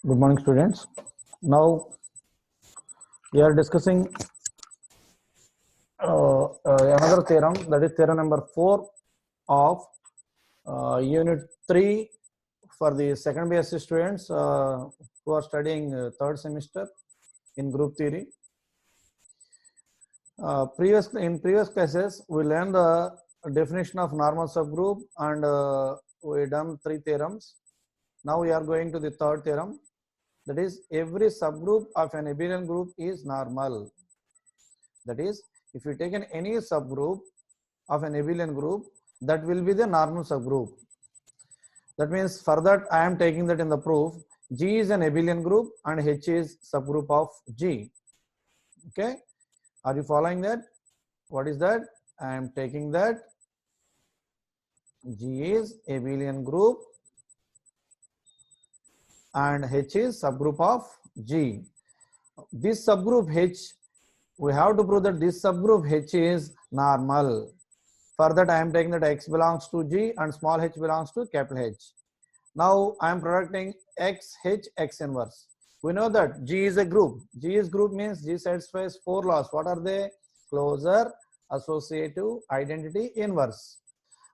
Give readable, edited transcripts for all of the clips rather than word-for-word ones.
Good morning, students. Now we are discussing another theorem, that is theorem number 4 of unit 3 for the second BSc students who are studying third semester in group theory. In previous classes, we learned the definition of normal subgroup and we done 3 theorems. Now we are going to the third theorem. That is, every subgroup of an abelian group is normal. That is, if you take any subgroup of an abelian group, that will be the normal subgroup. That means for that I am taking that in the proof. G is an abelian group and H is subgroup of G. Okay, are you following that? What is that? I am taking that G is abelian group and H is subgroup of G. This subgroup H, we have to prove that this subgroup H is normal. For that I am taking that X belongs to G and small h belongs to capital H. Now I am producing X, H, X inverse. We know that G is a group. G is group means G satisfies 4 laws. What are they? Closure, associative, identity, inverse.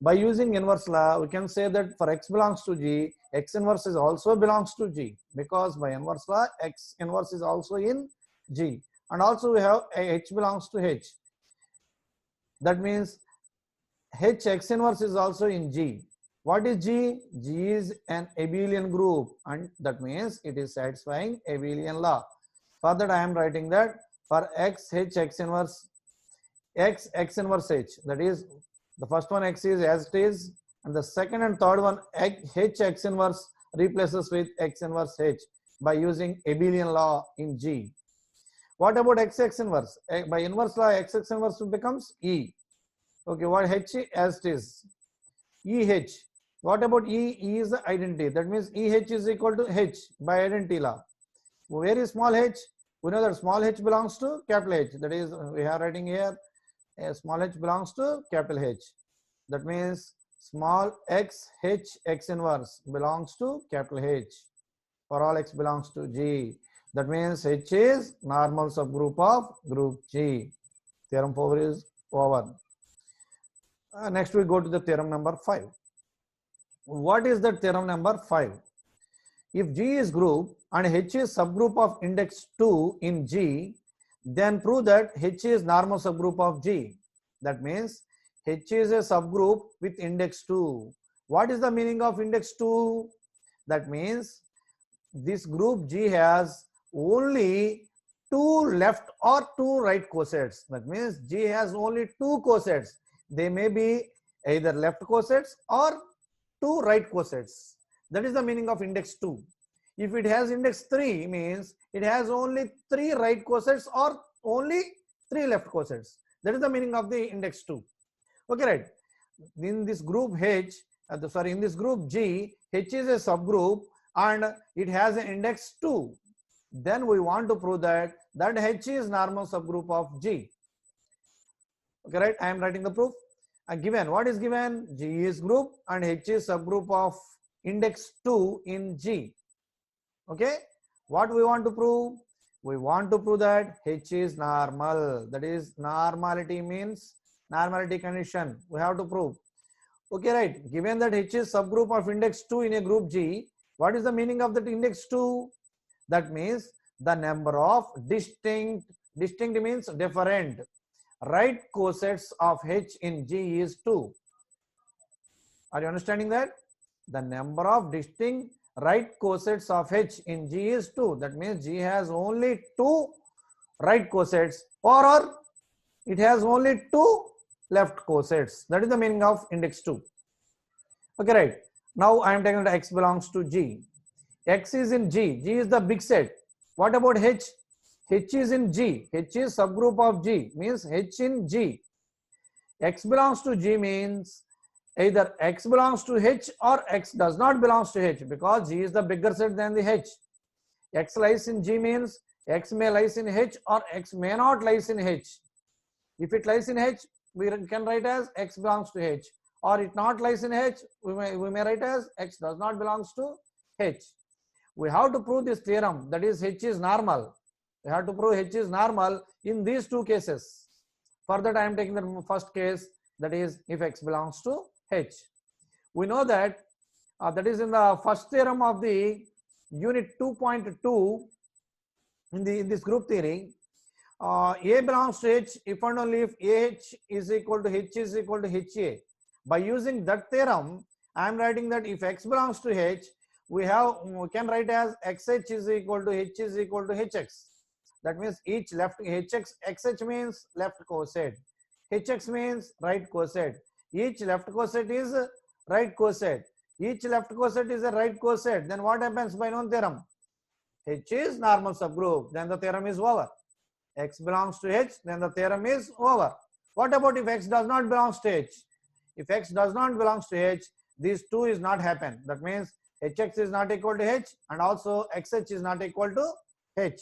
By using inverse law, we can say that for X belongs to G, X inverse is also belongs to G, because by inverse law, X inverse is also in G. And also we have H belongs to H. That means H X inverse is also in G. What is G? G is an abelian group, and that means it is satisfying abelian law. For that I am writing that for X H X inverse, X X inverse H, that is the first one X is as it is, and the second and third one H X inverse replaces with X inverse H by using abelian law in G. What about X X inverse? By inverse law, X X inverse becomes E. Okay, what H as it is? EH. What about E? E is the identity. That means EH is equal to H by identity law. Where is small h? We know that small h belongs to capital H. That is, we are writing here, small h belongs to capital H. That means small x H X inverse belongs to capital H for all x belongs to G. That means H is normal subgroup of group G. Theorem 4 is over. Next we go to the theorem number 5. What is the theorem number 5? If G is group and H is subgroup of index 2 in G, then prove that H is normal subgroup of G. That means H is a subgroup with index 2. What is the meaning of index 2? That means this group G has only 2 left or 2 right cosets. That means G has only 2 cosets. They may be either left cosets or 2 right cosets. That is the meaning of index 2. If it has index 3, means it has only 3 right cosets or only 3 left cosets. That is the meaning of the index 2. Okay, right? In this group H, in this group G, H is a subgroup and it has an index 2. Then we want to prove that H is normal subgroup of G. Okay, right? I am writing the proof. Given, what is given? G is group and H is subgroup of index 2 in G. Okay, what we want to prove? We want to prove that H is normal. That is, normality means normality condition. We have to prove. Okay, right? Given that H is subgroup of index 2 in a group G, what is the meaning of that index 2? That means the number of distinct means different, right cosets of H in G is 2. Are you understanding that? The number of distinct right cosets of H in G is 2. That means G has only 2 right cosets or it has only 2 left cosets. That is the meaning of index 2. Okay, right. Now I am taking that X belongs to G. X is in G. G is the big set. What about H? H is in G. H is subgroup of G, means H in G. X belongs to G means either X belongs to H or X does not belongs to H, because G is the bigger set than the H. X lies in G means X may lies in H or X may not lies in H. If it lies in H, we can write as X belongs to H, or it not lies in H, we may write as X does not belongs to H. We have to prove this theorem, that is H is normal. We have to prove H is normal in these two cases. For that I am taking the first case, that is if X belongs to H. We know that that is in the first theorem of the unit 2.2 in this group theory. A belongs to H if and only if AH is equal to H is equal to HA. By using that theorem, I am writing that if X belongs to H, we can write as XH is equal to H is equal to HX. That means each left XH means left coset, HX means right coset. Each left coset is right coset. Each left coset is a right coset. Then what happens by known theorem? H is normal subgroup. Then the theorem is over. X belongs to H, then the theorem is over. What about if X does not belong to H? If X does not belong to H, these two is not happen. That means HX is not equal to H and also XH is not equal to H.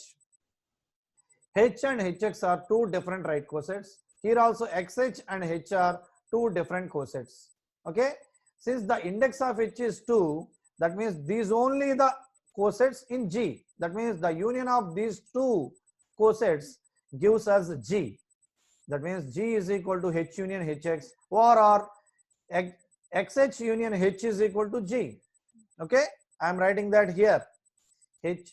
H and HX are two different right cosets. Here also XH and H are two different cosets. Okay. Since the index of H is 2, that means these only the cosets in G. That means the union of these two cosets gives us G. That means G is equal to H union HX or XH union H is equal to G. Okay, I am writing that here. H,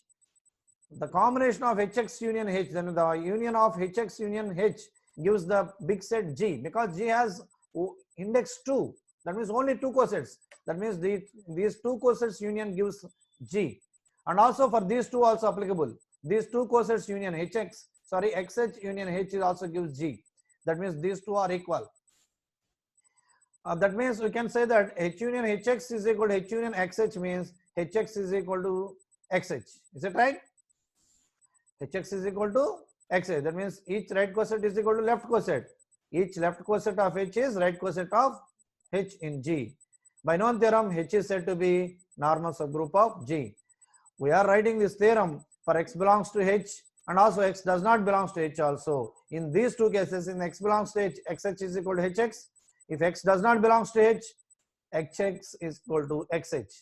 the combination of HX union H, then the union of HX union H gives the big set G, because G has index 2. That means only two cosets. That means these two cosets union gives G. And also for these two also applicable. These two cosets union XH union H also gives G. That means these two are equal. That means we can say that H union HX is equal to H union XH means HX is equal to XH. Is it right? HX is equal to XH. That means each right coset is equal to left coset. Each left coset of H is right coset of H in G. By known theorem, H is said to be normal subgroup of G. We are writing this theorem for X belongs to H and also X does not belong to H also. In these two cases, in X belongs to H, XH is equal to HX. If X does not belong to H, HX is equal to XH.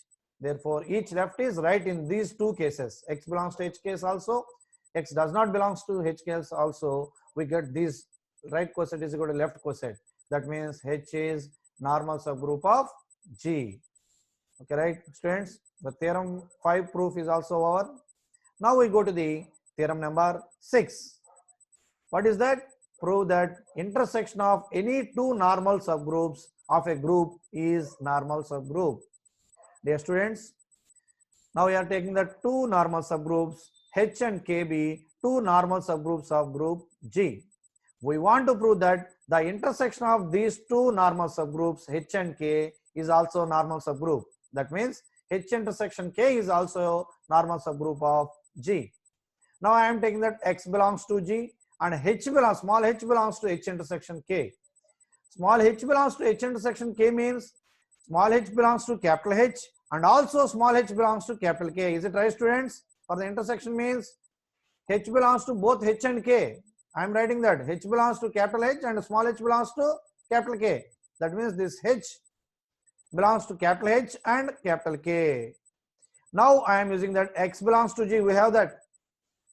Therefore, each left is right in these two cases. X belongs to H case also, X does not belong to H case also. We get this right coset is equal to left coset. That means H is normal subgroup of G. Okay, right, students? The theorem 5 proof is also over. Now we go to the theorem number 6. What is that? Prove that intersection of any two normal subgroups of a group is normal subgroup. Dear students, now we are taking the two normal subgroups H and K be two normal subgroups of group G. We want to prove that the intersection of these two normal subgroups H and K is also normal subgroup. That means H intersection K is also normal subgroup of G. Now I am taking that X belongs to G and small h belongs to H intersection K. Small h belongs to H intersection K means small h belongs to capital H and also small h belongs to capital K. Is it right, students? For the intersection means H belongs to both H and K. I am writing that H belongs to capital H and small h belongs to capital K. That means this H belongs to capital H and capital K. Now I am using that X belongs to G. We have that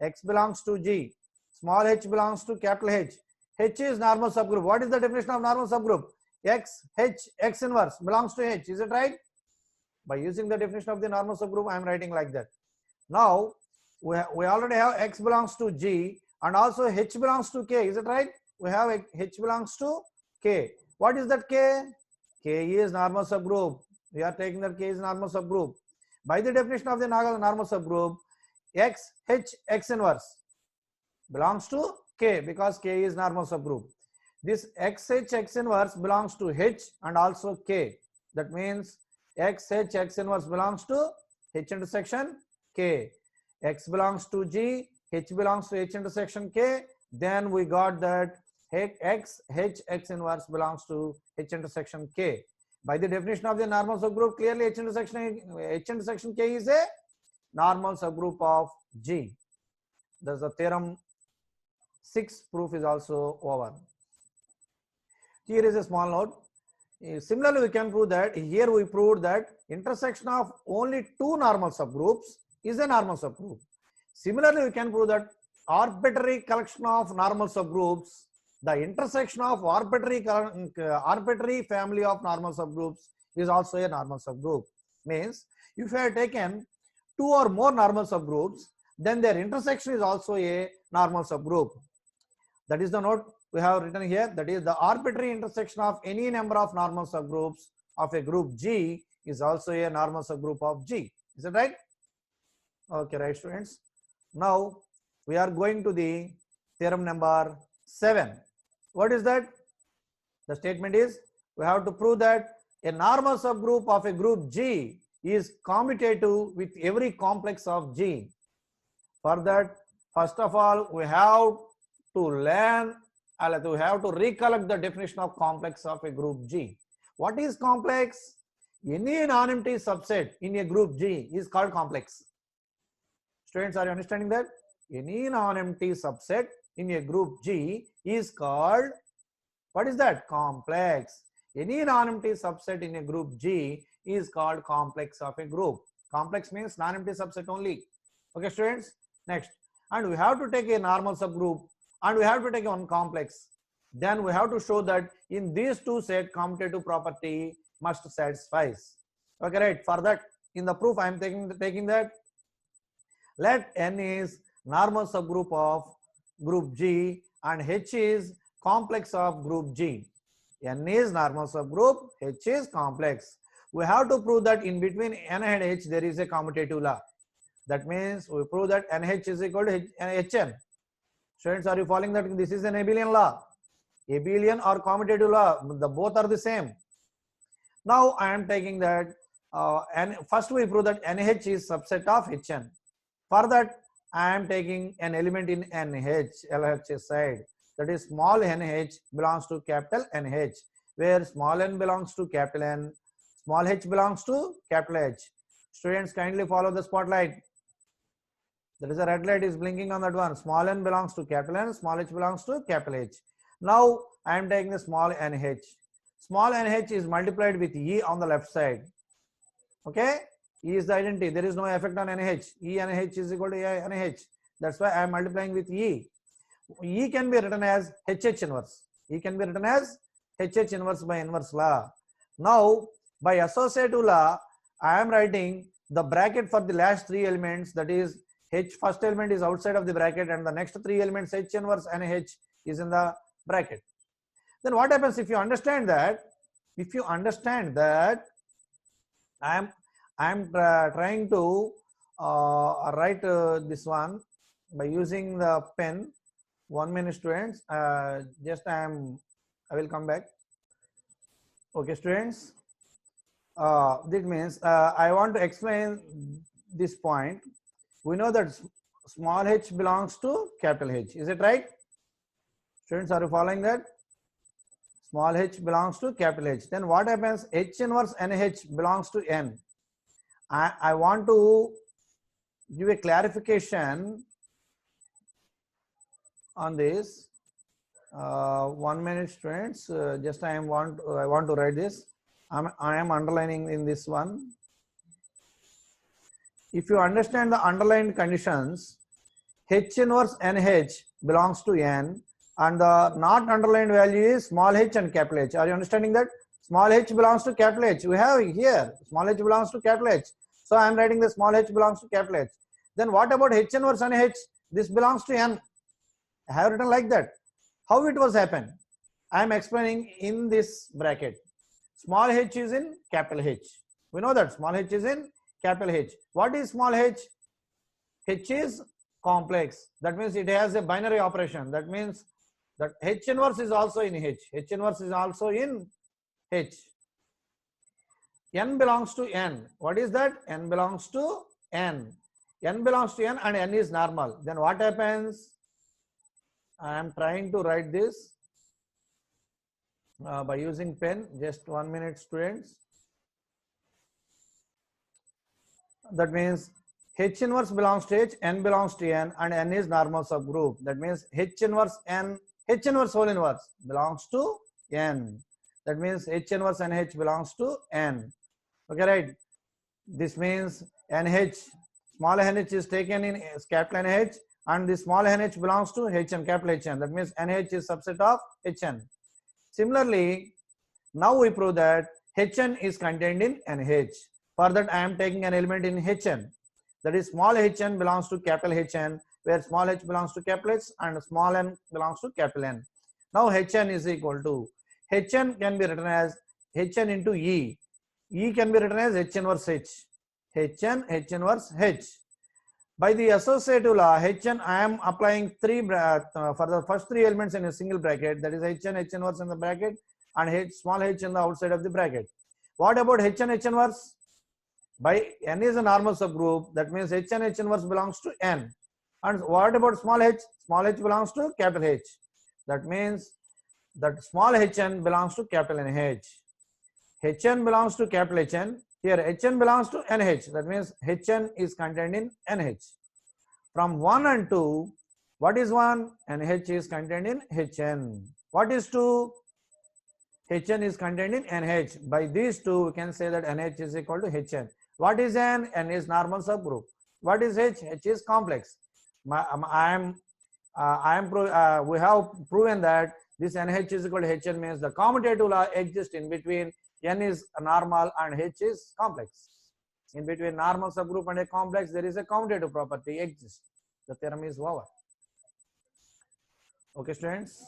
X belongs to G. Small h belongs to capital H. H is normal subgroup. What is the definition of normal subgroup? X, H, X inverse belongs to H. Is it right? By using the definition of the normal subgroup, I am writing like that. Now, we already have X belongs to G and also H belongs to K. Is it right? We have H belongs to K. What is that K? K is normal subgroup. We are taking that K is normal subgroup. By the definition of the normal subgroup, X, H, X inverse belongs to K because K is normal subgroup. This X, H, X inverse belongs to H and also K. That means X, H, X inverse belongs to H intersection K. X belongs to G, H belongs to H intersection K. Then we got that X, H, X inverse belongs to H intersection K. By the definition of the normal subgroup, clearly H intersection K is a normal subgroup of G. Thus the theorem 6 proof is also over. Here is a small note. Similarly, we can prove that here we proved that intersection of only two normal subgroups is a normal subgroup. Similarly, we can prove that arbitrary collection of normal subgroups, the intersection of arbitrary family of normal subgroups is also a normal subgroup. Means if you have taken two or more normal subgroups, then their intersection is also a normal subgroup. That is the note we have written here. That is the arbitrary intersection of any number of normal subgroups of a group G is also a normal subgroup of G. Is that right? Okay, right, students. Now we are going to the theorem number 7. What is that? The statement is we have to prove that a normal subgroup of a group G is commutative with every complex of G. For that, first of all, we have to learn, we have to recollect the definition of complex of a group G. What is complex? Any non-empty subset in a group G is called complex. Students, are you understanding that? Any non-empty subset in a group G is called, what is that? Complex. Any non-empty subset in a group G is called complex of a group. Complex means non-empty subset only. Okay, students? Next. And we have to take a normal subgroup and we have to take one complex. Then we have to show that in these two set commutative property must satisfy. Okay, right? For that, in the proof I am taking that let N is normal subgroup of group G and H is complex of group G. N is normal subgroup, H is complex. We have to prove that in between N and H there is a commutative law. That means we prove that NH is equal to HN. Students, are you following that this is an abelian law? Abelian or commutative law, the both are the same. Now I am taking that first we prove that NH is subset of HN. For that I am taking an element in NH, LH side. That is small nh belongs to capital NH, where small n belongs to capital N, small h belongs to capital H. Students, kindly follow the spotlight. There is a red light is blinking on that one. Small n belongs to capital N, small h belongs to capital H. Now I am taking the small nh. Small nh is multiplied with E on the left side. Okay? E is the identity. There is no effect on nh. E nh is equal to A nh. That's why I am multiplying with E. E can be written as HH inverse. E can be written as HH inverse by inverse law. Now, by associative law, I am writing the bracket for the last three elements. That is, H first element is outside of the bracket and the next three elements H inverse and H is in the bracket. Then what happens if you understand that? If you understand that, I am trying to write this one by using the pen. 1 minute, students. I will come back. Okay, students. That means I want to explain this point. We know that small h belongs to capital H. Is it right? Students, are you following that? Small h belongs to capital H. Then what happens? H inverse NH belongs to N. I want to give a clarification on this. 1 minute, students. I want to write this. I am underlining in this one. If you understand the underlined conditions, H inverse NH belongs to N and the not underlined value is small h and capital H. Are you understanding that? Small h belongs to capital H. We have here small h belongs to capital H. So I am writing the small h belongs to capital H. Then what about H inverse NH? This belongs to N. I have written like that. How it was happen? I am explaining in this bracket. Small h is in capital H. We know that small h is in capital H. What is small h? H is complex. That means it has a binary operation. That means that H inverse is also in H. H inverse is also in H. N belongs to N. What is that? N belongs to N. N belongs to N and N is normal. Then what happens? I am trying to write this by using pen. Just 1 minute, students. That means H inverse belongs to H, N belongs to N, and N is normal subgroup. That means H inverse N, H inverse whole inverse belongs to N. That means H inverse NH belongs to N. Okay, right? This means NH, small NH is taken in capital NH, and the small NH belongs to HN, capital HN. That means NH is subset of HN. Similarly, now we prove that HN is contained in NH. For that, I am taking an element in HN. That is, small HN belongs to capital HN, where small h belongs to capital H and small n belongs to capital N. Now HN is equal to, HN can be written as HN into E. E can be written as H inverse H. HN, H inverse H. By the associative law, HN, I am applying for the first three elements in a single bracket, that is HN, H inverse in the bracket, and H, small h in the outside of the bracket. What about HN, H inverse? By N is a normal subgroup, that means HN, H inverse belongs to N. And what about small h? Small h belongs to capital H. That means that small hn belongs to capital NH. Hn belongs to capital Hn. Here Hn belongs to NH. That means Hn is contained in NH. From 1 and 2, what is 1? NH is contained in Hn. What is 2? Hn is contained in NH. By these two, we can say that NH is equal to Hn. What is N? N is normal subgroup. What is H? H is complex. We have proven that this NH is equal to Hn, means the commutative law exists in between N is normal and H is complex. In between normal subgroup and a complex, there is a commutative property exists. The theorem is over. Okay, students.